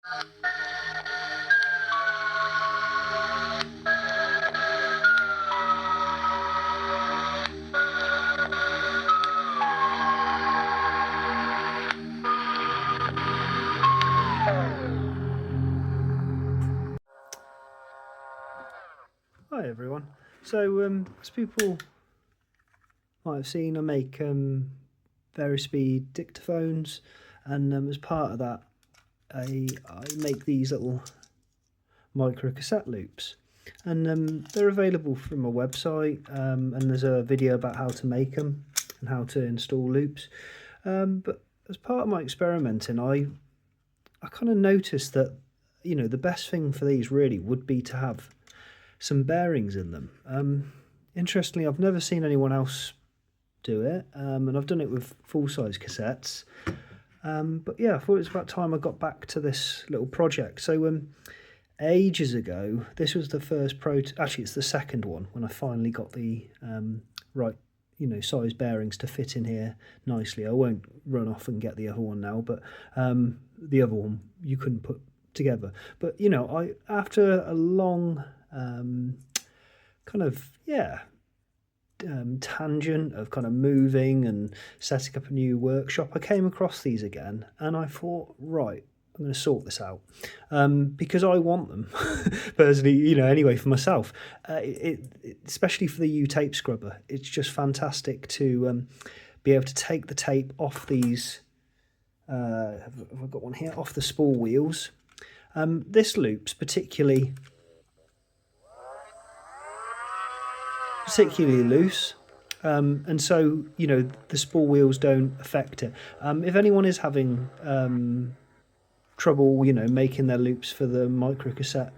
Hi everyone. So as people might have seen, I make various speed dictaphones, and as part of that I make these little micro cassette loops, and they're available from my website, and there's a video about how to make them and how to install loops. But as part of my experimenting, I kind of noticed that, you know, the best thing for these really would be to have some bearings in them. Interestingly, I've never seen anyone else do it, and I've done it with full-size cassettes. But yeah, I thought it was about time I got back to this little project. So ages ago, this was the first actually it's the second one, when I finally got the right, you know, size bearings to fit in here nicely. I won't run off and get the other one now, but the other one you couldn't put together. But you know, after a long kind of tangent of kind of moving and setting up a new workshop, I came across these again, and I thought, right, I'm going to sort this out, because I want them personally, you know, anyway, for myself. Especially for the U-tape scrubber, it's just fantastic to be able to take the tape off these. Have I got one here? Off the spool wheels. This loop's particularly loose, and so, you know, the spool wheels don't affect it. If anyone is having trouble, you know, making their loops for the micro cassette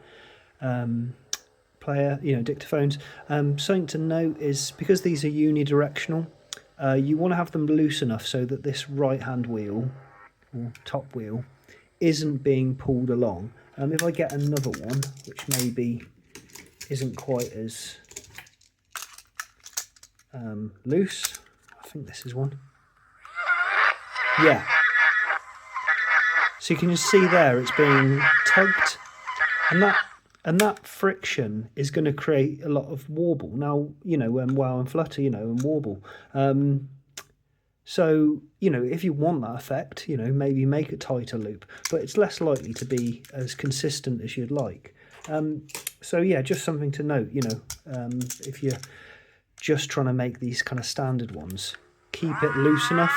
player, you know, dictaphones, something to note is, because these are unidirectional, you want to have them loose enough so that this right hand wheel or top wheel isn't being pulled along. If I get another one which maybe isn't quite as loose, I think this is one. Yeah. So you can just see there it's being tugged, and that friction is going to create a lot of warble. Now, you know, wow and flutter, you know, and warble. So, you know, if you want that effect, you know, maybe make a tighter loop, but it's less likely to be as consistent as you'd like. So yeah, just something to note, you know, if you're just trying to make these kind of standard ones, keep it loose enough,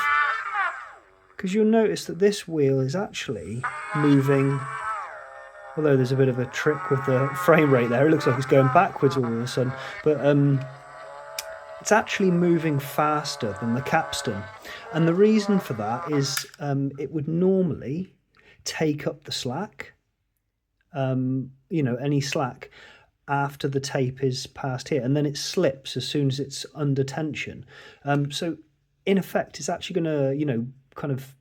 because you'll notice that this wheel is actually moving, although there's a bit of a trick with the frame rate there, it looks like it's going backwards all of a sudden, but it's actually moving faster than the capstan. And the reason for that is it would normally take up the slack, you know, any slack after the tape is past here, and then it slips as soon as it's under tension. So in effect, it's actually going to, you know, kind of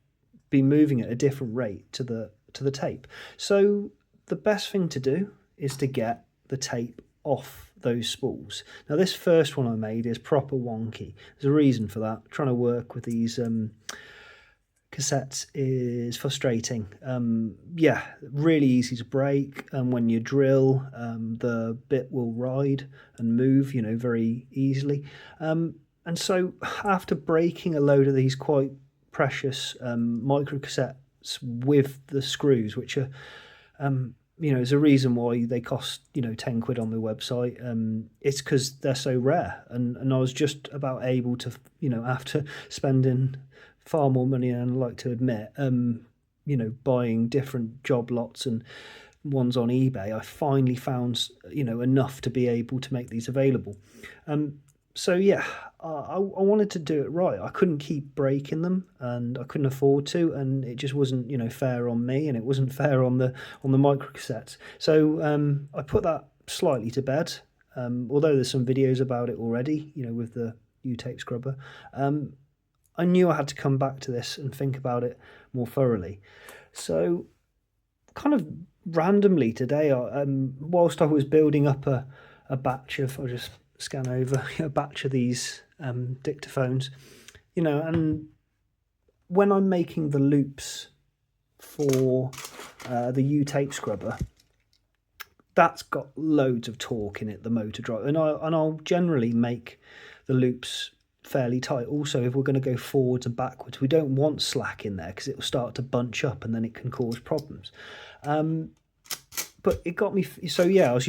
be moving at a different rate to the tape. So the best thing to do is to get the tape off those spools. Now this first one I made is proper wonky. There's a reason for that. Trying to work with these cassettes is frustrating. Yeah, really easy to break, and when you drill, the bit will ride and move, you know, very easily. And so after breaking a load of these quite precious micro cassettes with the screws, which are you know, there's a reason why they cost, you know, 10 quid on the website. It's because they're so rare, and I was just about able to, you know, after spending far more money than I'd like to admit, you know, buying different job lots and ones on eBay, I finally found, you know, enough to be able to make these available. So yeah, I wanted to do it right. I couldn't keep breaking them, and I couldn't afford to, and it just wasn't, you know, fair on me, and it wasn't fair on the micro cassettes. So I put that slightly to bed. Although there's some videos about it already, you know, with the U-tape scrubber. I knew I had to come back to this and think about it more thoroughly. So kind of randomly today, whilst I was building up a batch of, I'll just scan over, a batch of these dictaphones, you know, and when I'm making the loops for the U-tape scrubber, that's got loads of torque in it, the motor drive, and I'll generally make the loops fairly tight. Also, if we're going to go forwards and backwards, we don't want slack in there because it will start to bunch up and then it can cause problems. But it got me, so yeah, I was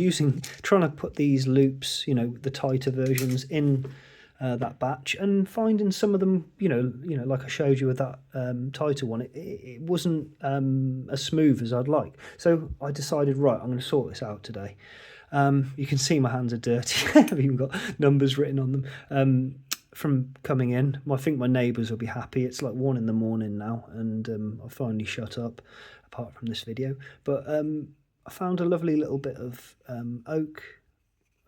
trying to put these loops, the tighter versions in that batch, and finding some of them, like I showed you with that tighter one, it wasn't as smooth as I'd like. So I decided, right, I'm going to sort this out today. You can see my hands are dirty. I've even got numbers written on them from coming in. I think my neighbours will be happy. It's like 1 a.m. now, and I finally shut up, apart from this video. But I found a lovely little bit of oak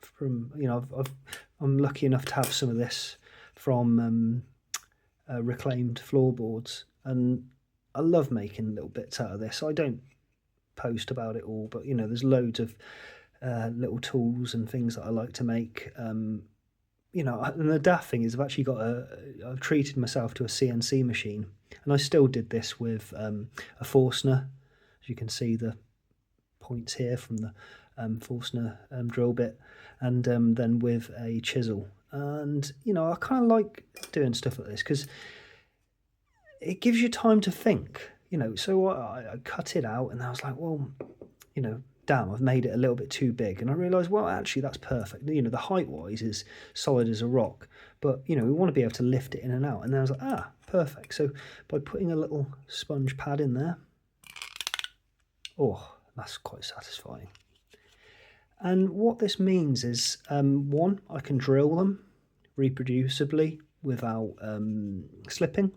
from, I'm lucky enough to have some of this from reclaimed floorboards, and I love making little bits out of this. I don't post about it all, but there's loads of little tools and things that I like to make. And the daft thing is I've treated myself to a CNC machine, and I still did this with a Forstner. As you can see, the points here from the Forstner drill bit, and then with a chisel. And I kind of like doing stuff like this because it gives you time to think. So I cut it out, and I was like, well, damn, I've made it a little bit too big. And I realised, well, actually, that's perfect. The height-wise is solid as a rock, but, we want to be able to lift it in and out. And then I was like, perfect. So by putting a little sponge pad in there, oh, that's quite satisfying. And what this means is, one, I can drill them reproducibly without slipping.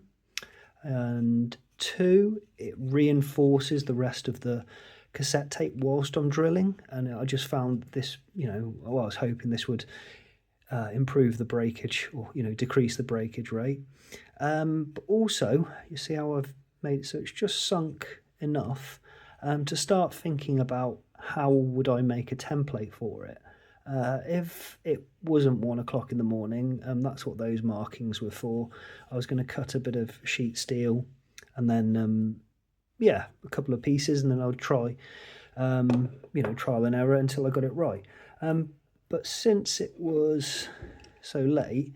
And two, it reinforces the rest of the cassette tape whilst I'm drilling. And I just found this, I was hoping this would improve the breakage, or decrease the breakage rate. But also, you see how I've made it so it's just sunk enough to start thinking about how would I make a template for it. If it wasn't 1 o'clock in the morning, that's what those markings were for. I was going to cut a bit of sheet steel, and then a couple of pieces, and then I would try, trial and error until I got it right. But since it was so late,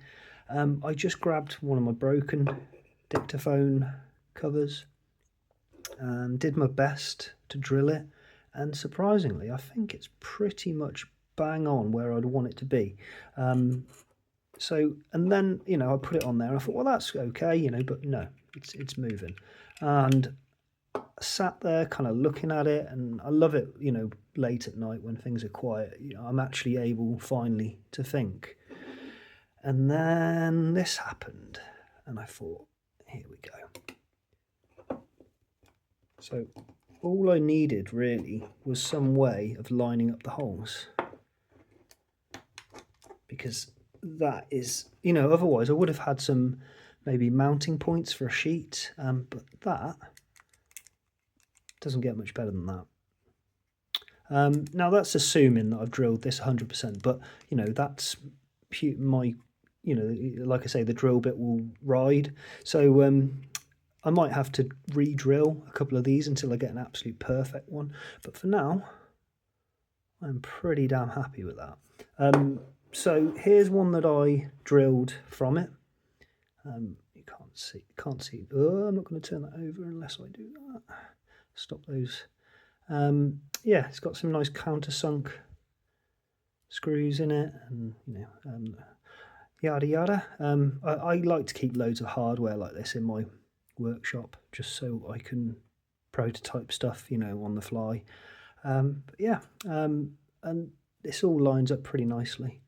I just grabbed one of my broken dictaphone covers and did my best to drill it. And surprisingly, I think it's pretty much bang on where I'd want it to be. And then, I put it on there, and I thought, well, that's okay, but no, it's moving. And I sat there kind of looking at it, and I love it, late at night when things are quiet. I'm actually able finally to think. And then this happened, and I thought, here we go. So all I needed really was some way of lining up the holes, because that is, otherwise I would have had some maybe mounting points for a sheet, but that doesn't get much better than that. Now that's assuming that I've drilled this 100%, but that's my, like I say, the drill bit will ride, so I might have to re-drill a couple of these until I get an absolute perfect one. But for now, I'm pretty damn happy with that. So here's one that I drilled from it. You can't see. Oh, I'm not going to turn that over unless I do that. Stop those. It's got some nice countersunk screws in it, and yada yada. I like to keep loads of hardware like this in my workshop, just so I can prototype stuff, on the fly. And this all lines up pretty nicely.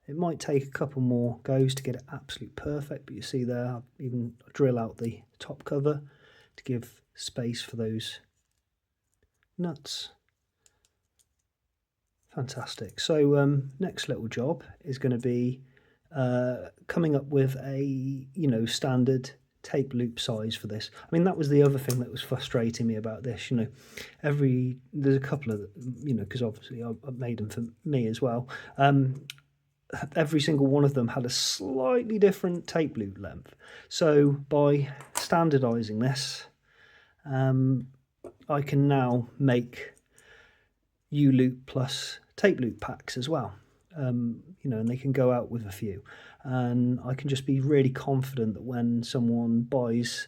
It might take a couple more goes to get it absolute perfect, but you see there, I even drill out the top cover to give space for those nuts. Fantastic. So next little job is going to be coming up with a standard tape loop size for this. I mean, that was the other thing that was frustrating me about this. There's a couple of because obviously I made them for me as well. Every single one of them had a slightly different tape loop length. So by standardizing this, I can now make uLoop plus tape loop packs as well. You know, and they can go out with a few, and I can just be really confident that when someone buys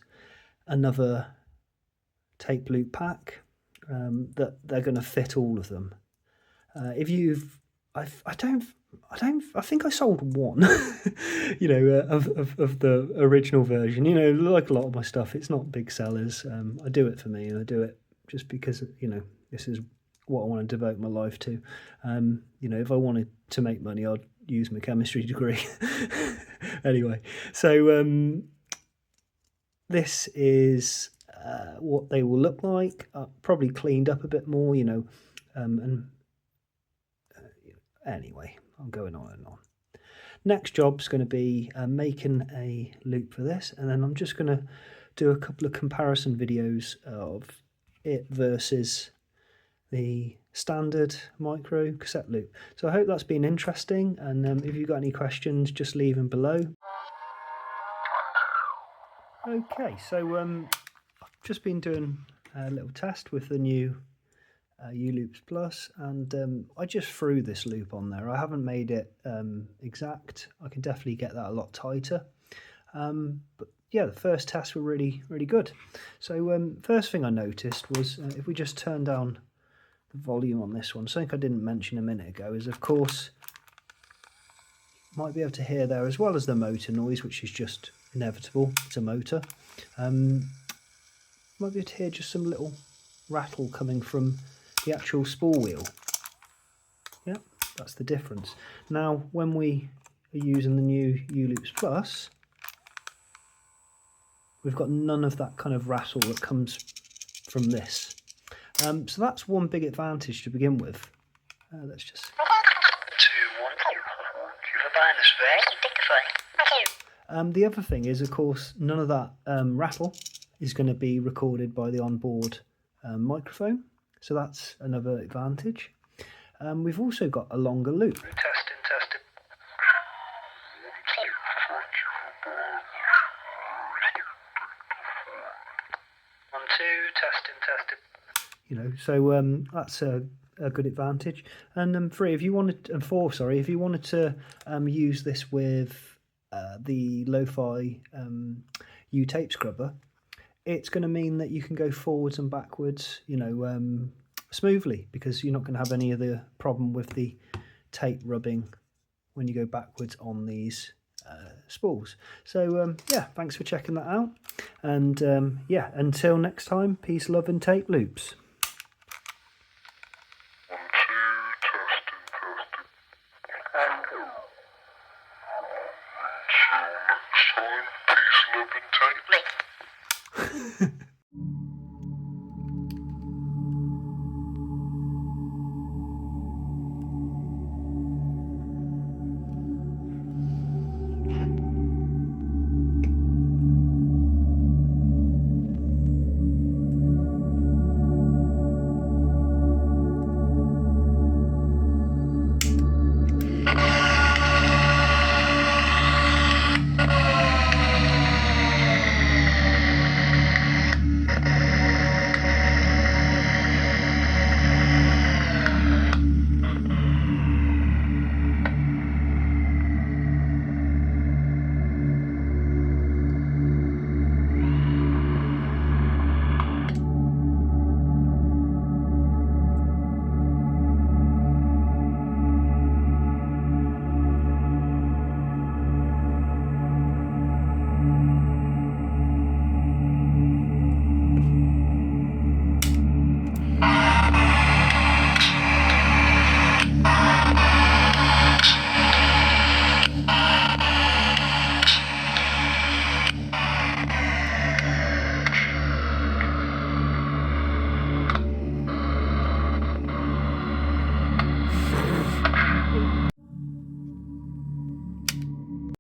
another tape loop pack, that they're going to fit all of them. If you've, I think I sold one, you know, of the original version. You know, like a lot of my stuff, it's not big sellers. I do it for me, and I do it just because, you know, this is what I want to devote my life to. You know, if I wanted to make money, I'd use my chemistry degree. Anyway, so this is what they will look like. Probably cleaned up a bit more, you know, and anyway, I'm going on and on. Next job's going to be making a loop for this, and then I'm just going to do a couple of comparison videos of it versus the standard micro cassette loop. So I hope that's been interesting, and if you've got any questions, just leave them below. Okay, so I've just been doing a little test with the new uLoops Plus, and I just threw this loop on there. I haven't made it exact. I can definitely get that a lot tighter. But yeah, the first tests were really good. So first thing I noticed was if we just turn down the volume on this one, something I didn't mention a minute ago is, of course, you might be able to hear there, as well as the motor noise, which is just inevitable, it's a motor. Might be able to hear just some little rattle coming from the actual spool wheel. Yep, that's the difference. Now, when we are using the new uLoops Plus, we've got none of that kind of rattle that comes from this. So that's one big advantage to begin with. Let's just... The other thing is, of course, none of that rattle is going to be recorded by the onboard microphone, so that's another advantage. We've also got a longer loop. Testing. 1, 2, testing. You know, so that's a good advantage. And 3, if you wanted, and 4, sorry, if you wanted to use this with the Lo-Fi U-tape scrubber, it's going to mean that you can go forwards and backwards, you know, smoothly, because you're not going to have any of the problem with the tape rubbing when you go backwards on these spools. So yeah, thanks for checking that out, and yeah, until next time, peace, love, and tape loops. 1, 2, testing. Until next time, peace, love, and tape.